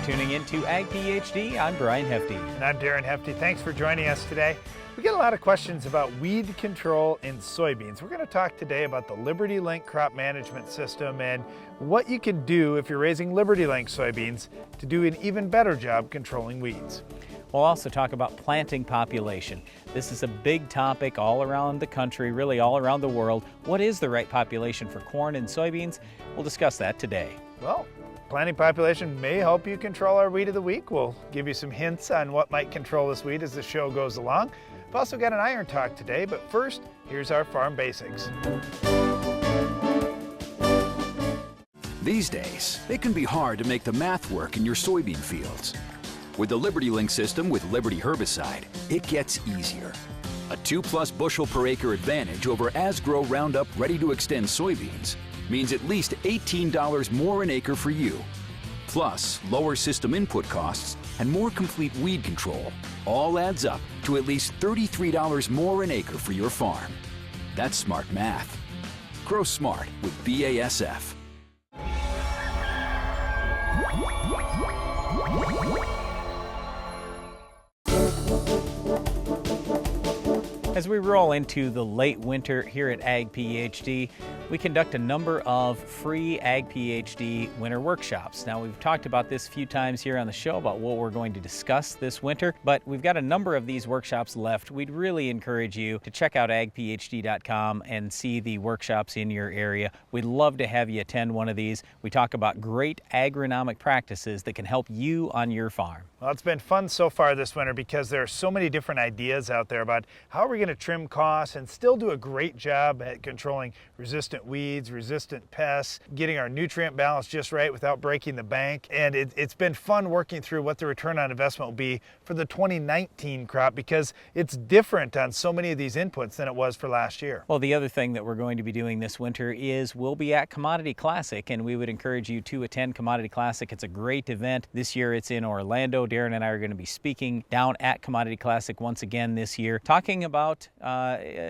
tuning in to Ag PhD. I'm Brian Hefty. And I'm Darren Hefty. Thanks for joining us today. We get a lot of questions about weed control in soybeans. We're going to talk today about the LibertyLink crop management system and what you can do if you're raising LibertyLink soybeans to do an even better job controlling weeds. We'll also talk about planting population. This is a big topic all around the country, really all around the world. What is the right population for corn and soybeans? We'll discuss that today. Well, planting population may help you control our weed of the week. We'll give you some hints on what might control this weed as the show goes along. We've also got an iron talk today, but first, here's our farm basics. These days, it can be hard to make the math work in your soybean fields. With the LibertyLink system with Liberty herbicide, it gets easier. A 2+ bushel per acre advantage over Asgrow Roundup Ready to Extend soybeans means at least $18 more an acre for you. Plus, lower system input costs and more complete weed control all adds up to at least $33 more an acre for your farm. That's smart math. Grow smart with BASF. As we roll into the late winter here at Ag PhD, we conduct a number of free Ag PhD winter workshops. Now, we've talked about this a few times here on the show about what we're going to discuss this winter, but we've got a number of these workshops left. We'd really encourage you to check out agphd.com and see the workshops in your area. We'd love to have you attend one of these. We talk about great agronomic practices that can help you on your farm. Well, it's been fun so far this winter because there are so many different ideas out there about how are we going to trim costs and still do a great job at controlling resistant weeds, resistant pests, getting our nutrient balance just right without breaking the bank. And it's been fun working through what the return on investment will be for the 2019 crop because it's different on so many of these inputs than it was for last year. Well, the other thing that we're going to be doing this winter is we'll be at Commodity Classic, and we would encourage you to attend Commodity Classic. It's a great event. This year it's in Orlando. Darren and I are going to be speaking down at Commodity Classic once again this year, talking about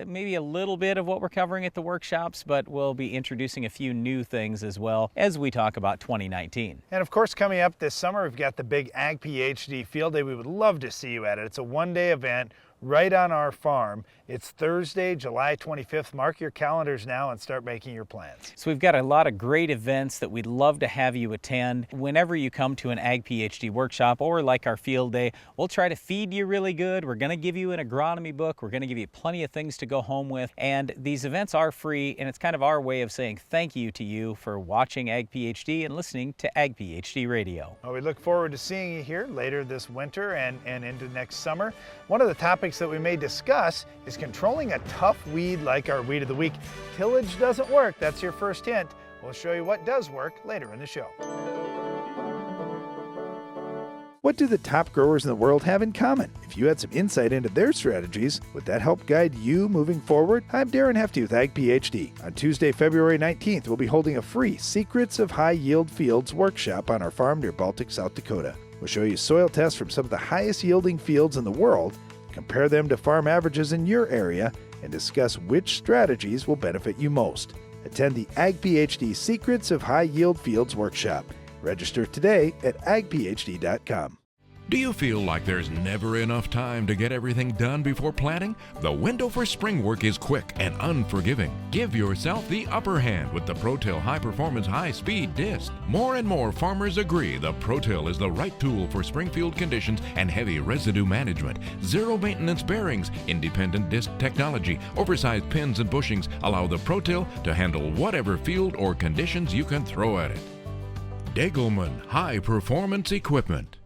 maybe a little bit of what we're covering at the workshops, but we'll be introducing a few new things as well as we talk about 2019. And of course, coming up this summer, we've got the big Ag PhD Field Day. We would love to see you at it. It's a one-day event right on our farm. It's Thursday, July 25th. Mark your calendars now and start making your plans. So we've got a lot of great events that we'd love to have you attend. Whenever you come to an Ag PhD workshop or like our field day, we'll try to feed you really good. We're going to give you an agronomy book. We're going to give you plenty of things to go home with. And these events are free, and it's kind of our way of saying thank you to you for watching Ag PhD and listening to Ag PhD Radio. Well, we look forward to seeing you here later this winter and into next summer. One of the topics that we may discuss is controlling a tough weed like our weed of the week. Tillage doesn't work. That's your first hint. We'll show you what does work later in the show. What do the top growers in the world have in common? If you had some insight into their strategies, would that help guide you moving forward? I'm Darren Hefty with Ag PhD. On Tuesday, February 19th, we'll be holding a free Secrets of High Yield Fields workshop on our farm near Baltic, South Dakota. We'll show you soil tests from some of the highest yielding fields in the world, compare them to farm averages in your area, and discuss which strategies will benefit you most. Attend the Ag PhD Secrets of High Yield Fields workshop. Register today at agphd.com. Do you feel like there's never enough time to get everything done before planting? The window for spring work is quick and unforgiving. Give yourself the upper hand with the ProTill High Performance High Speed Disc. More and more farmers agree the ProTill is the right tool for springfield conditions and heavy residue management. Zero maintenance bearings, independent disc technology, oversized pins and bushings allow the ProTill to handle whatever field or conditions you can throw at it. Degelman High Performance Equipment.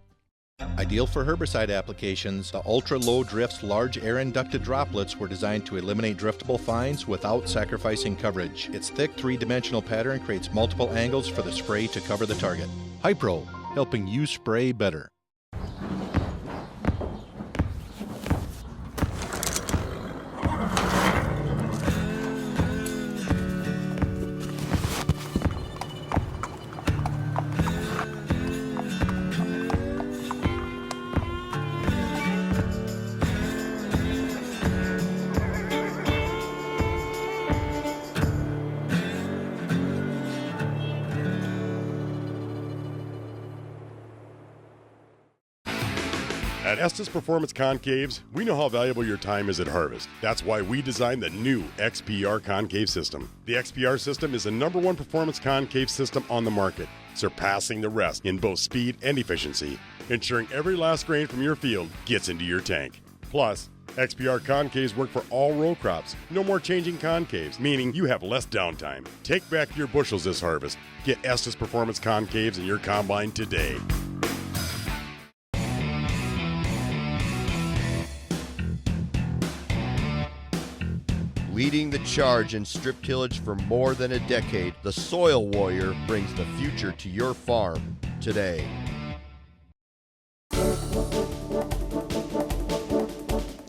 Ideal for herbicide applications, the ultra-low drifts large air-inducted droplets were designed to eliminate driftable fines without sacrificing coverage. Its thick three-dimensional pattern creates multiple angles for the spray to cover the target. Hypro, helping you spray better. At Estes Performance Concaves, we know how valuable your time is at harvest. That's why we designed the new XPR concave system. The XPR system is the #1 performance concave system on the market, surpassing the rest in both speed and efficiency, ensuring every last grain from your field gets into your tank. Plus, XPR concaves work for all row crops. No more changing concaves, meaning you have less downtime. Take back your bushels this harvest. Get Estes Performance Concaves in your combine today. Leading the charge in strip tillage for more than a decade, the Soil Warrior brings the future to your farm today.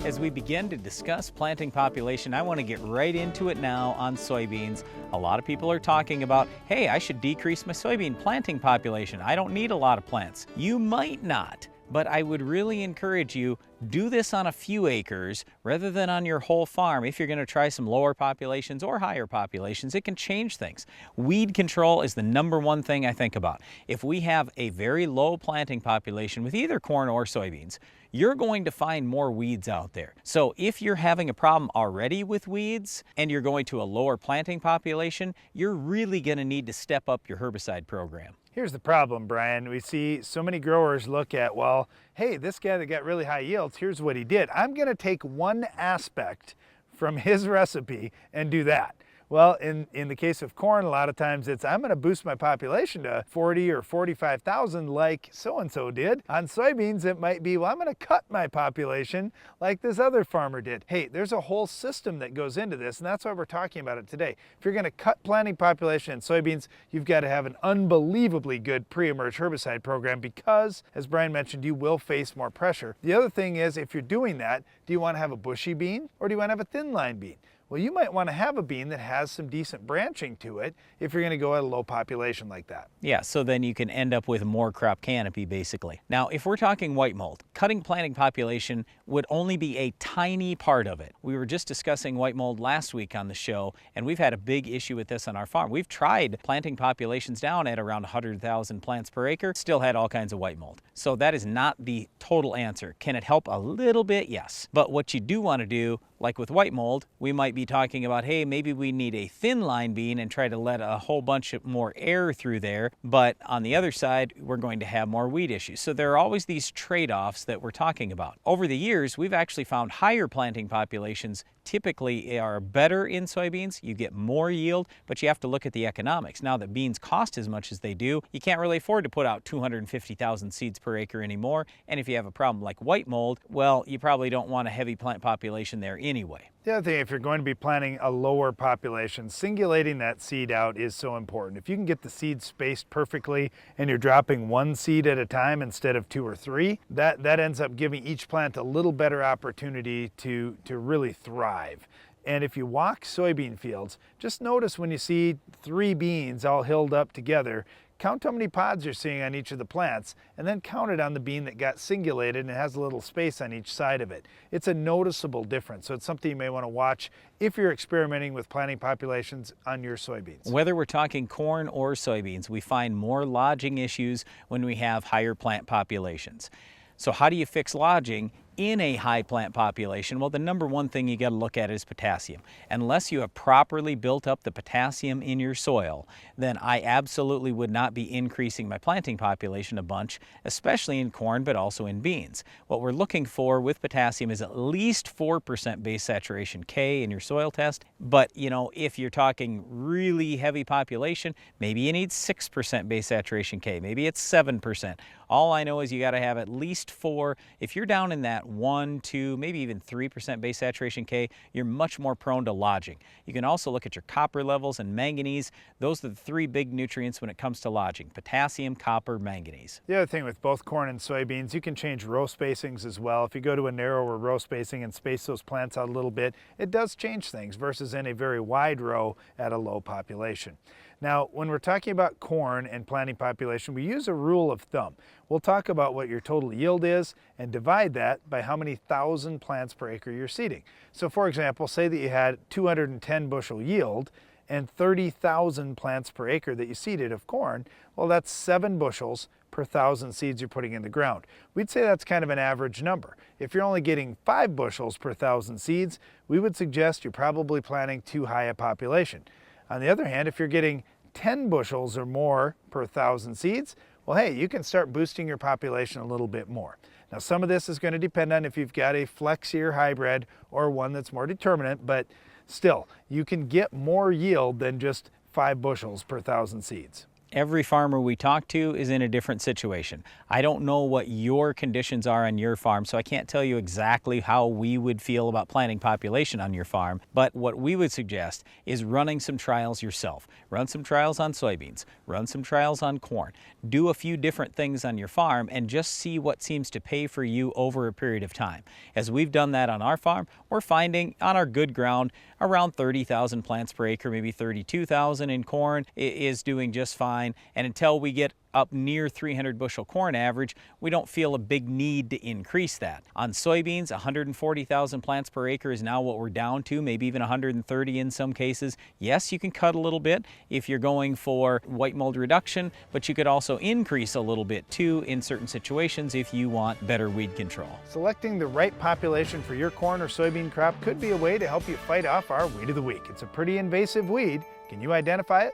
As we begin to discuss planting population, I want to get right into it now on soybeans. A lot of people are talking about, hey, I should decrease my soybean planting population. I don't need a lot of plants. You might not, but I would really encourage you, do this on a few acres rather than on your whole farm. If you're going to try some lower populations or higher populations, it can change things. Weed control is the #1 thing I think about. If we have a very low planting population with either corn or soybeans, you're going to find more weeds out there. So if you're having a problem already with weeds and you're going to a lower planting population, you're really going to need to step up your herbicide program. Here's the problem, Brian. We see so many growers look at, well, hey, this guy that got really high yields, here's what he did. I'm going to take one aspect from his recipe and do that. Well, in the case of corn, a lot of times it's, I'm going to boost my population to 40 or 45,000 like so-and-so did. On soybeans, it might be, well, I'm going to cut my population like this other farmer did. Hey, there's a whole system that goes into this, and that's why we're talking about it today. If you're going to cut planting population in soybeans, you've got to have an unbelievably good pre-emerge herbicide program because, as Brian mentioned, you will face more pressure. The other thing is, if you're doing that, do you want to have a bushy bean or do you want to have a thin line bean? Well, you might want to have a bean that has some decent branching to it if you're going to go at a low population like that. Yeah, so then you can end up with more crop canopy basically. Now, if we're talking white mold, cutting planting population would only be a tiny part of it. We were just discussing white mold last week on the show, and we've had a big issue with this on our farm. We've tried planting populations down at around 100,000 plants per acre, still had all kinds of white mold. So that is not the total answer. Can it help a little bit? Yes. But what you do want to do, like with white mold, we might be talking about, hey, maybe we need a thin line bean and try to let a whole bunch of more air through there. But on the other side, we're going to have more weed issues. So there are always these trade-offs that we're talking about. Over the years, we've actually found higher planting populations typically are better in soybeans. You get more yield, but you have to look at the economics. Now that beans cost as much as they do, you can't really afford to put out 250,000 seeds per acre anymore. And if you have a problem like white mold, well, you probably don't want a heavy plant population there anyway. The other thing, if you're going to be planting a lower population, singulating that seed out is so important. If you can get the seeds spaced perfectly and you're dropping one seed at a time instead of 2 or 3, that ends up giving each plant a little better opportunity to really thrive. And if you walk soybean fields, just notice when you see 3 beans all hilled up together, count how many pods you're seeing on each of the plants, and then count it on the bean that got singulated and has a little space on each side of it. It's a noticeable difference, so it's something you may want to watch if you're experimenting with planting populations on your soybeans. Whether we're talking corn or soybeans, we find more lodging issues when we have higher plant populations. So how do you fix lodging in a high plant population? Well, the #1 thing you got to look at is potassium. Unless you have properly built up the potassium in your soil, then I absolutely would not be increasing my planting population a bunch, especially in corn, but also in beans. What we're looking for with potassium is at least 4% base saturation K in your soil test. But, you know, if you're talking really heavy population, maybe you need 6% base saturation K, maybe it's 7%. All I know is you got to have at least 4. If you're down in that 1, 2, maybe even 3% base saturation K, you're much more prone to lodging. You can also look at your copper levels and manganese. Those are the 3 big nutrients when it comes to lodging: potassium, copper, manganese. The other thing with both corn and soybeans, you can change row spacings as well. If you go to a narrower row spacing and space those plants out a little bit, it does change things versus in a very wide row at a low population. Now, when we're talking about corn and planting population, we use a rule of thumb. We'll talk about what your total yield is and divide that by how many thousand plants per acre you're seeding. So for example, say that you had 210 bushel yield and 30,000 plants per acre that you seeded of corn, well, that's 7 bushels per 1,000 seeds you're putting in the ground. We'd say that's kind of an average number. If you're only getting 5 bushels per 1,000 seeds, we would suggest you're probably planting too high a population. On the other hand, if you're getting 10 bushels or more per 1,000 seeds, well, hey, you can start boosting your population a little bit more. Now, some of this is going to depend on if you've got a flex ear hybrid or one that's more determinate, but still, you can get more yield than just 5 bushels per 1,000 seeds. Every farmer we talk to is in a different situation. I don't know what your conditions are on your farm, so I can't tell you exactly how we would feel about planting population on your farm, but what we would suggest is running some trials yourself. Run some trials on soybeans, run some trials on corn, do a few different things on your farm and just see what seems to pay for you over a period of time. As we've done that on our farm, we're finding on our good ground around 30,000 plants per acre, maybe 32,000 in corn is doing just fine. And until we get up near 300 bushel corn average, we don't feel a big need to increase that. On soybeans, 140,000 plants per acre is now what we're down to, maybe even 130 in some cases. Yes, you can cut a little bit if you're going for white mold reduction, but you could also increase a little bit too in certain situations if you want better weed control. Selecting the right population for your corn or soybean crop could be a way to help you fight off our weed of the week. It's a pretty invasive weed. Can you identify it?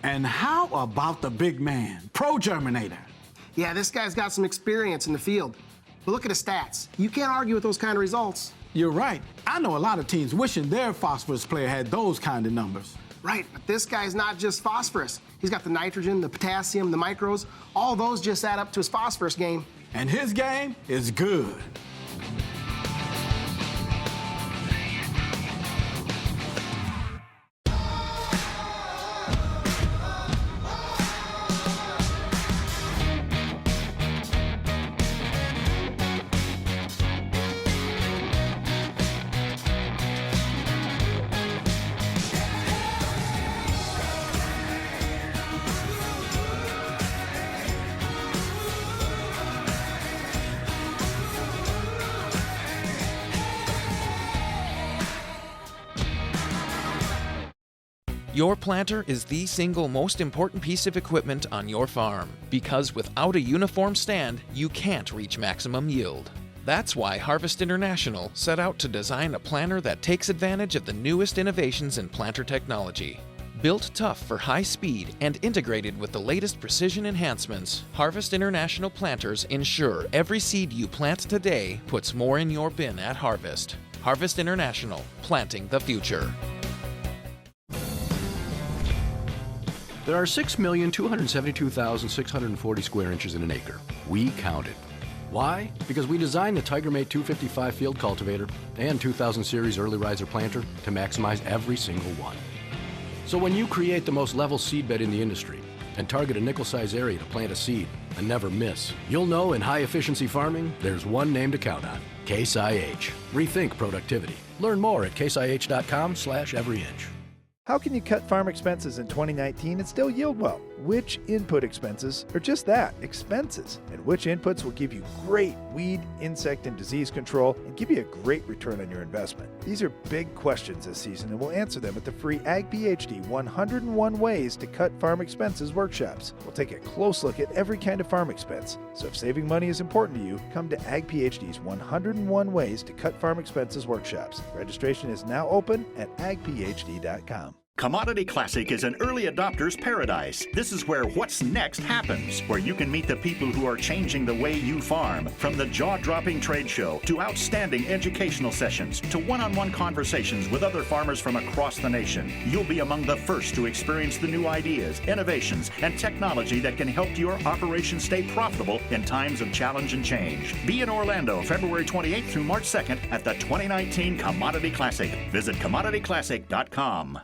And how about the big man, Pro Germinator? Yeah, this guy's got some experience in the field. But look at his stats. You can't argue with those kind of results. You're right. I know a lot of teams wishing their phosphorus player had those kind of numbers. Right, but this guy's not just phosphorus. He's got the nitrogen, the potassium, the micros. All those just add up to his phosphorus game. And his game is good. Your planter is the single most important piece of equipment on your farm, because without a uniform stand, you can't reach maximum yield. That's why Harvest International set out to design a planter that takes advantage of the newest innovations in planter technology. Built tough for high speed and integrated with the latest precision enhancements, Harvest International planters ensure every seed you plant today puts more in your bin at harvest. Harvest International, planting the future. There are 6,272,640 square inches in an acre. We counted. Why? Because we designed the TigerMate 255 field cultivator and 2000 series early riser planter to maximize every single one. So when you create the most level seed bed in the industry and target a nickel-size area to plant a seed and never miss, you'll know in high-efficiency farming, there's one name to count on: Case IH. Rethink productivity. Learn more at caseih.com/everyinch. How can you cut farm expenses in 2019 and still yield well? Which input expenses are just that, expenses? And which inputs will give you great weed, insect, and disease control and give you a great return on your investment? These are big questions this season, and we'll answer them at the free Ag PhD 101 Ways to Cut Farm Expenses workshops. We'll take a close look at every kind of farm expense. So if saving money is important to you, come to Ag PhD's 101 Ways to Cut Farm Expenses workshops. Registration is now open at agphd.com. Commodity Classic is an early adopter's paradise. This is where what's next happens, where you can meet the people who are changing the way you farm. From the jaw-dropping trade show to outstanding educational sessions to one-on-one conversations with other farmers from across the nation, you'll be among the first to experience the new ideas, innovations, and technology that can help your operation stay profitable in times of challenge and change. Be in Orlando February 28th through March 2nd at the 2019 Commodity Classic. Visit commodityclassic.com.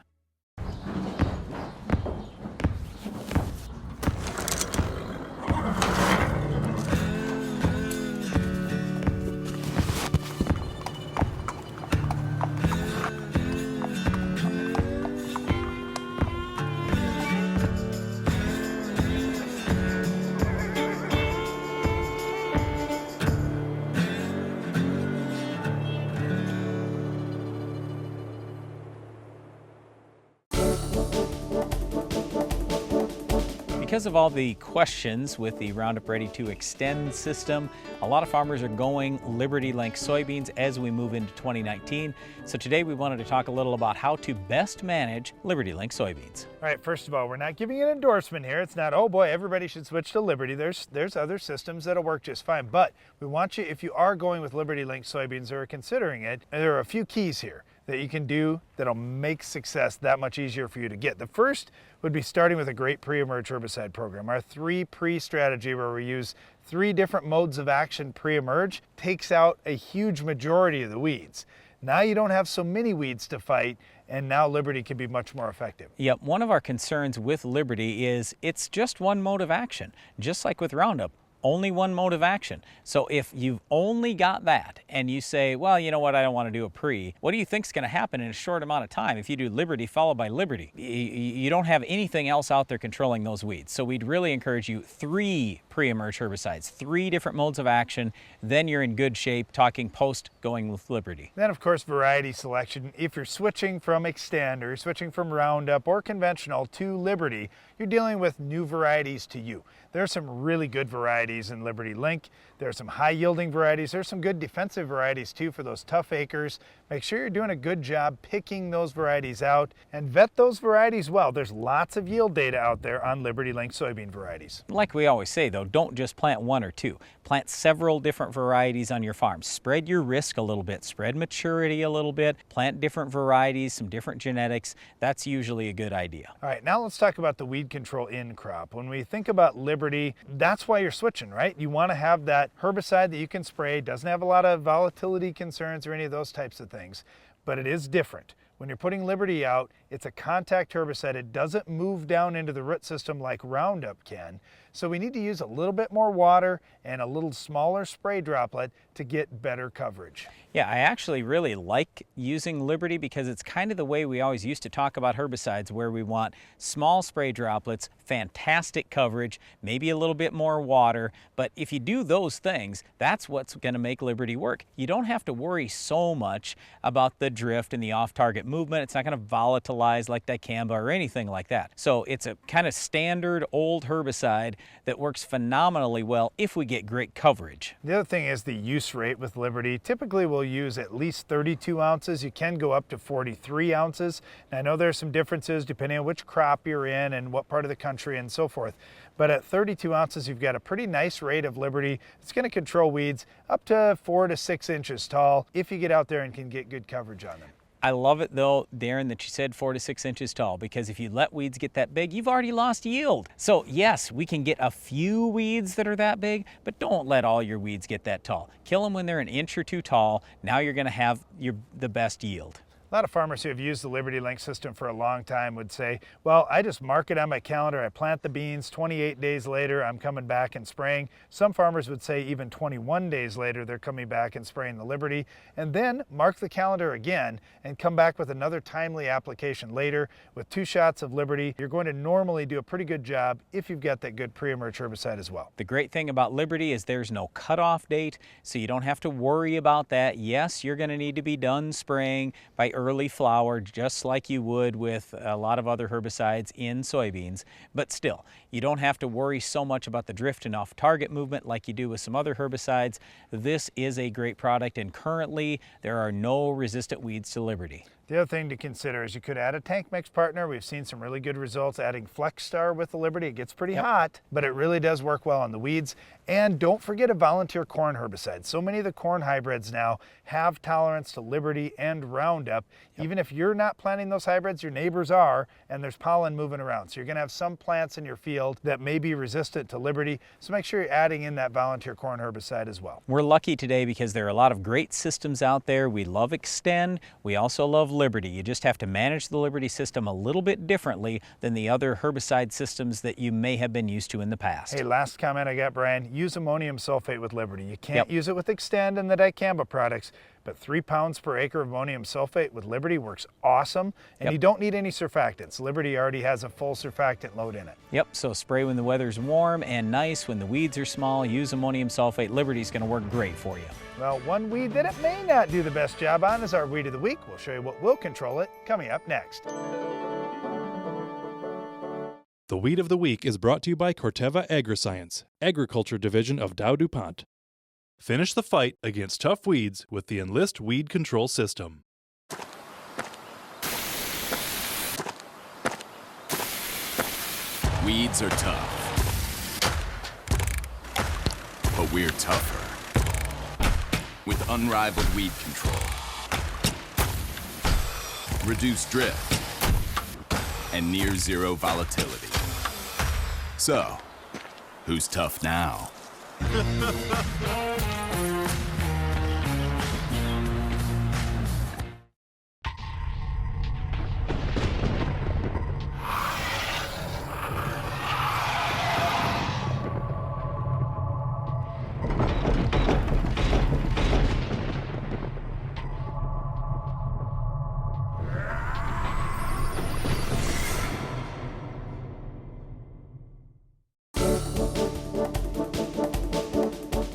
Because of all the questions with the Roundup Ready to Extend system, a lot of farmers are going Liberty Link soybeans as we move into 2019. So today we wanted to talk a little about how to best manage Liberty Link soybeans. All right, first of all, we're not giving an endorsement here. It's not, oh boy, everybody should switch to Liberty. There's other systems that'll work just fine. But we want you, if you are going with Liberty Link soybeans or are considering it, there are a few keys here that you can do that'll make success that much easier for you to get. The first would be starting with a great pre-emerge herbicide program. Our 3-pre strategy, where we use 3 different modes of action pre-emerge, takes out a huge majority of the weeds. Now you don't have so many weeds to fight, and now Liberty can be much more effective. Yep, one of our concerns with Liberty is it's just one mode of action, just like with Roundup. Only one mode of action. So if you've only got that and you say, well, you know what, I don't want to do a pre, what do you think is going to happen in a short amount of time if you do Liberty followed by Liberty? You don't have anything else out there controlling those weeds. So we'd really encourage you 3 pre-emerge herbicides, 3 different modes of action, then you're in good shape talking post going with Liberty. Then of course variety selection. If you're switching from Extend or switching from Roundup or conventional to Liberty, you're dealing with new varieties to you. There are some really good varieties in Liberty Link. There are some high yielding varieties. There's some good defensive varieties too for those tough acres. Make sure you're doing a good job picking those varieties out and vet those varieties well. There's lots of yield data out there on Liberty Link soybean varieties. Like we always say though, don't just plant 1 or 2. Plant several different varieties on your farm. Spread your risk a little bit, spread maturity a little bit, plant different varieties, some different genetics. That's usually a good idea. All right, now let's talk about the weed control in crop. When we think about Liberty, that's why you're switching, right? You want to have that herbicide that you can spray, doesn't have a lot of volatility concerns or any of those types of things, but it is different. When you're putting Liberty out, it's a contact herbicide. It doesn't move down into the root system like Roundup can. So we need to use a little bit more water and a little smaller spray droplet to get better coverage. Yeah, I actually really like using Liberty because it's kind of the way we always used to talk about herbicides, where we want small spray droplets, fantastic coverage, maybe a little bit more water. But if you do those things, that's what's going to make Liberty work. You don't have to worry so much about the drift and the off-target movement. It's not going to volatilize like dicamba or anything like that. So it's a kind of standard old herbicide that works phenomenally well if we get great coverage. The other thing is the use rate with Liberty. Typically we'll use at least 32 ounces. You can go up to 43 ounces. And I know there's some differences depending on which crop you're in and what part of the country and so forth. But at 32 ounces, you've got a pretty nice rate of Liberty. It's going to control weeds up to 4 to 6 inches tall if you get out there and can get good coverage on them. I love it though, Darren, that you said 4 to 6 inches tall, because if you let weeds get that big, you've already lost yield. So yes, we can get a few weeds that are that big, but don't let all your weeds get that tall. Kill them when they're an inch or 2 tall. Now you're going to have the best yield. A lot of farmers who have used the Liberty Link system for a long time would say, well, I just mark it on my calendar, I plant the beans, 28 days later I'm coming back and spraying. Some farmers would say even 21 days later they're coming back and spraying the Liberty, and then mark the calendar again and come back with another timely application later with 2 shots of Liberty. You're going to normally do a pretty good job if you've got that good pre-emerge herbicide as well. The great thing about Liberty is there's no cutoff date, so you don't have to worry about that. Yes, you're going to need to be done spraying by early flower, just like you would with a lot of other herbicides in soybeans, but still, you don't have to worry so much about the drift and off target movement like you do with some other herbicides. This is a great product, and currently there are no resistant weeds to Liberty. The other thing to consider is you could add a tank mix partner. We've seen some really good results adding Flex Star with the Liberty. It gets pretty hot, but it really does work well on the weeds. And don't forget a volunteer corn herbicide. So many of the corn hybrids now have tolerance to Liberty and Roundup. Even if you're not planting those hybrids, your neighbors are, and there's pollen moving around. So you're going to have some plants in your field that may be resistant to Liberty. So make sure you're adding in that volunteer corn herbicide as well. We're lucky today because there are a lot of great systems out there. We love Extend. We also love Liberty. You just have to manage the Liberty system a little bit differently than the other herbicide systems that you may have been used to in the past. Hey, last comment I got, Brian, use ammonium sulfate with Liberty. You can't use it with Extend and the dicamba products, but 3 pounds per acre of ammonium sulfate with Liberty works awesome, and you don't need any surfactants. Liberty already has a full surfactant load in it. Yep, so spray when the weather's warm and nice. When the weeds are small, use ammonium sulfate. Liberty's going to work great for you. Well, one weed that it may not do the best job on is our Weed of the Week. We'll show you what will control it coming up next. The Weed of the Week is brought to you by Corteva Agriscience, Agriculture Division of Dow DuPont. Finish the fight against tough weeds with the Enlist Weed Control System. Weeds are tough, but we're tougher. With unrivaled weed control, reduced drift, and near zero volatility. So, who's tough now?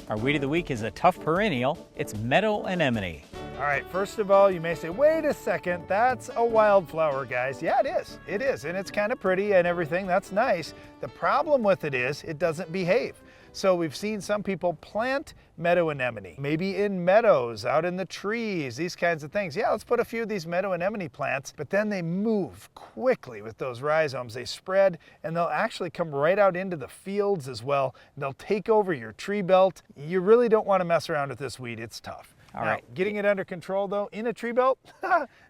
Our Weed of the Week is a tough perennial. It's meadow anemone. All right, first of all, you may say, wait a second, that's a wildflower, guys. Yeah, it is. It is, and it's kind of pretty and everything. That's nice. The problem with it is it doesn't behave. So we've seen some people plant meadow anemone, maybe in meadows, out in the trees, these kinds of things. Yeah, let's put a few of these meadow anemone plants, but then they move quickly with those rhizomes. They spread, and they'll actually come right out into the fields as well. They'll take over your tree belt. You really don't want to mess around with this weed. It's tough. All right. Getting it under control, though, in a tree belt,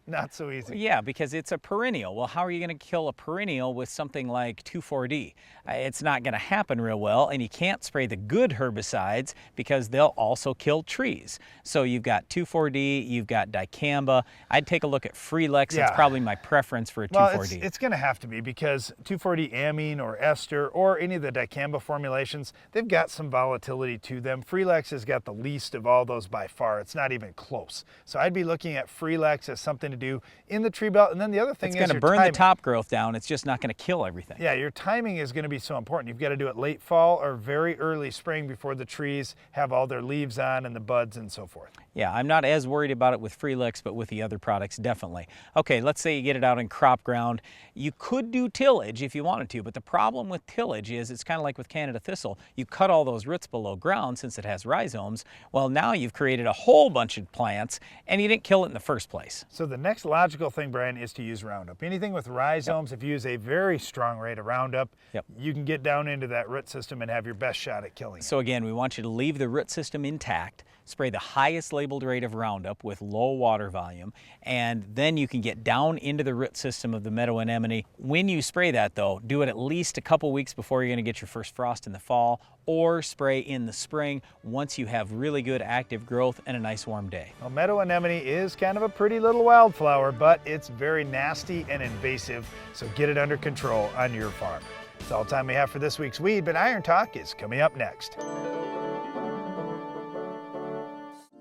not so easy. Yeah, because it's a perennial. Well, how are you going to kill a perennial with something like 2,4-D? It's not going to happen real well, and you can't spray the good herbicides because they'll also kill trees. So you've got 2,4-D, you've got dicamba. I'd take a look at Freelex. Yeah. It's probably my preference for a 2,4-D. It's going to have to be because 2,4-D amine or ester or any of the dicamba formulations, they've got some volatility to them. Freelex has got the least of all those by far. It's not even close. So I'd be looking at Freelex as something to do in the tree belt. And then the other thing it's is going to burn the top growth down. It's just not going to kill everything. Yeah, your timing is going to be so important. You've got to do it late fall or very early spring before the trees have all their leaves on and the buds and so forth. Yeah, I'm not as worried about it with Freelex, but with the other products, definitely. Okay, let's say you get it out in crop ground. You could do tillage if you wanted to, but the problem with tillage is it's kind of like with Canada thistle. You cut all those roots below ground since it has rhizomes. Well, now you've created a whole bunch of plants, and you didn't kill it in the first place. So the next logical thing, Brian, is to use Roundup. Anything with rhizomes, if you use a very strong rate of Roundup, you can get down into that root system and have your best shot at killing it. So again, we want you to leave the root system intact, spray the highest labeled rate of Roundup with low water volume, and then you can get down into the root system of the meadow anemone. When you spray that, though, do it at least a couple weeks before you're going to get your first frost in the fall, or spray in the spring once you have really good active growth and a nice warm day. Well, meadow anemone is kind of a pretty little wildflower, but it's very nasty and invasive, so get it under control on your farm. That's all the time we have for this week's Weed, but Iron Talk is coming up next.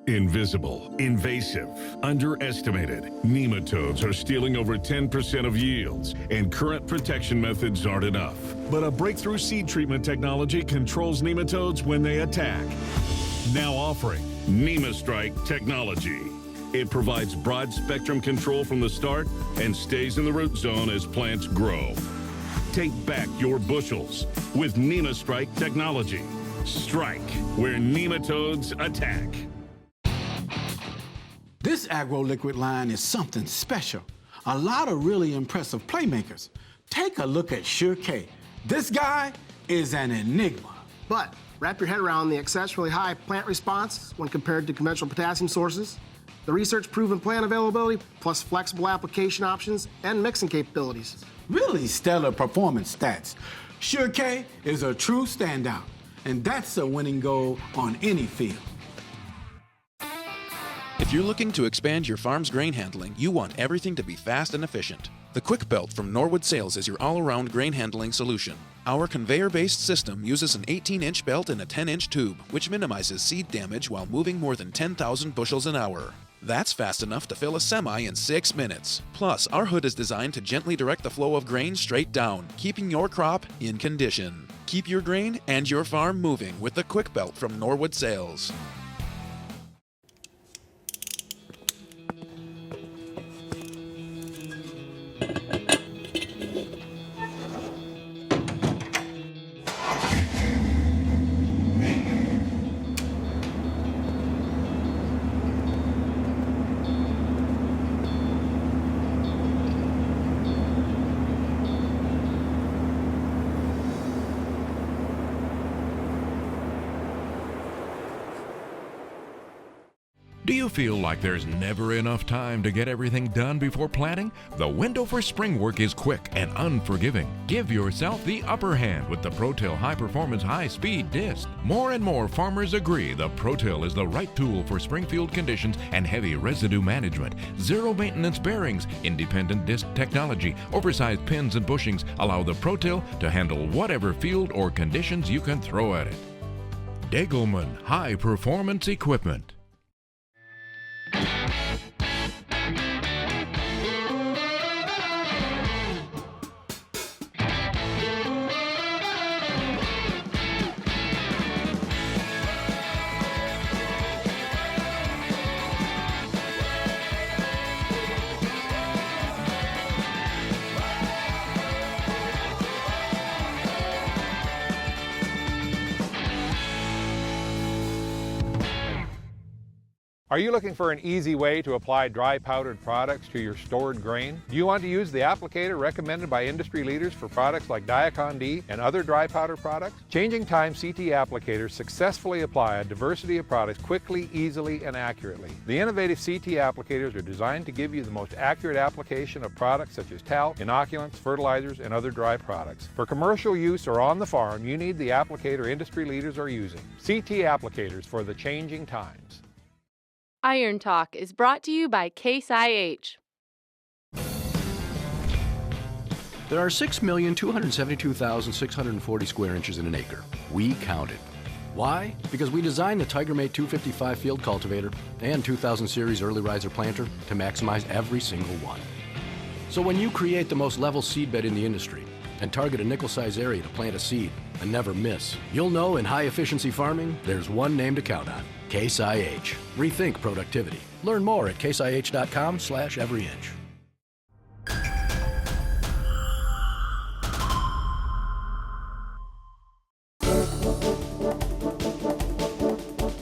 Invisible, invasive, underestimated. Nematodes are stealing over 10% of yields, and current protection methods aren't enough. But a breakthrough seed treatment technology controls nematodes when they attack. Now offering NemaStrike technology. It provides broad spectrum control from the start and stays in the root zone as plants grow. Take back your bushels with NemaStrike technology. Strike where nematodes attack. This agro-liquid line is something special. A lot of really impressive playmakers. Take a look at Sure K. This guy is an enigma. But wrap your head around the exceptionally high plant response when compared to conventional potassium sources, the research-proven plant availability, plus flexible application options and mixing capabilities. Really stellar performance stats. Sure K is a true standout, and that's a winning goal on any field. If you're looking to expand your farm's grain handling, you want everything to be fast and efficient. The Quick Belt from Norwood Sales is your all-around grain handling solution. Our conveyor-based system uses an 18-inch belt and a 10-inch tube, which minimizes seed damage while moving more than 10,000 bushels an hour. That's fast enough to fill a semi in 6 minutes. Plus, our hood is designed to gently direct the flow of grain straight down, keeping your crop in condition. Keep your grain and your farm moving with the Quick Belt from Norwood Sales. you feel like there's never enough time to get everything done before planting? The window for spring work is quick and unforgiving. Give yourself the upper hand with the ProTill High Performance High Speed Disc. More and more farmers agree the ProTill is the right tool for springfield conditions and heavy residue management. Zero maintenance bearings, independent disc technology, oversized pins and bushings allow the ProTill to handle whatever field or conditions you can throw at it. Degelman High Performance Equipment. Are you looking for an easy way to apply dry powdered products to your stored grain? Do you want to use the applicator recommended by industry leaders for products like Diacon D and other dry powder products? Changing Time CT applicators successfully apply a diversity of products quickly, easily, and accurately. The innovative CT applicators are designed to give you the most accurate application of products such as talc, inoculants, fertilizers, and other dry products. For commercial use or on the farm, you need the applicator industry leaders are using. CT applicators for the changing times. Iron Talk is brought to you by Case IH. There are 6,272,640 square inches in an acre. We counted. Why? Because we designed the TigerMate 255 field cultivator and 2000 series early riser planter to maximize every single one. So when you create the most level seedbed in the industry and target a nickel-size area to plant a seed and never miss, you'll know in high-efficiency farming, there's one name to count on. Case IH. Rethink productivity. Learn more at caseih.com/everyinch.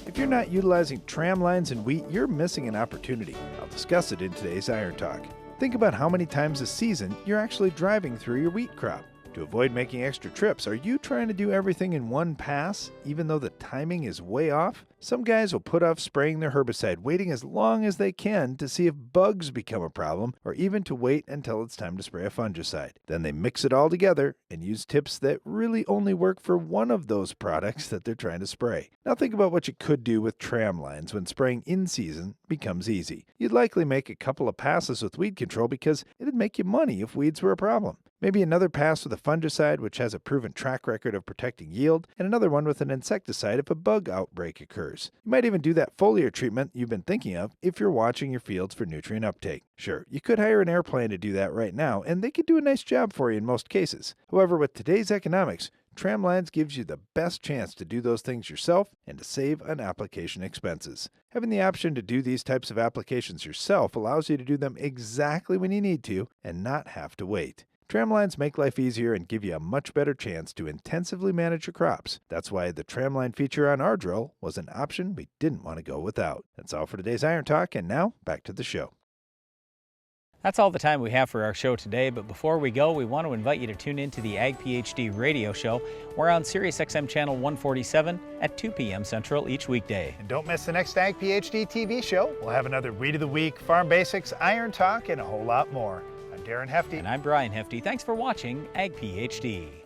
If you're not utilizing tram lines in wheat, you're missing an opportunity. I'll discuss it in today's Iron Talk. Think about how many times a season you're actually driving through your wheat crop. To avoid making extra trips, are you trying to do everything in one pass, even though the timing is way off? Some guys will put off spraying their herbicide, waiting as long as they can to see if bugs become a problem, or even to wait until it's time to spray a fungicide. Then they mix it all together and use tips that really only work for one of those products that they're trying to spray. Now think about what you could do with tram lines when spraying in season becomes easy. You'd likely make a couple of passes with weed control because it'd make you money if weeds were a problem. Maybe another pass with a fungicide which has a proven track record of protecting yield, and another one with an insecticide if a bug outbreak occurs. You might even do that foliar treatment you've been thinking of if you're watching your fields for nutrient uptake. Sure, you could hire an airplane to do that right now, and they could do a nice job for you in most cases. However, with today's economics, tram lines gives you the best chance to do those things yourself and to save on application expenses. Having the option to do these types of applications yourself allows you to do them exactly when you need to and not have to wait. Tram lines make life easier and give you a much better chance to intensively manage your crops. That's why the tram line feature on our drill was an option we didn't want to go without. That's all for today's Iron Talk, and now back to the show. That's all the time we have for our show today, but before we go, we want to invite you to tune in to the Ag PhD radio show. We're on Sirius XM channel 147 at 2 p.m. Central each weekday. And don't miss the next Ag PhD TV show. We'll have another Weed of the Week, Farm Basics, Iron Talk, and a whole lot more. I'm Darren Hefty. And I'm Brian Hefty. Thanks for watching Ag PhD.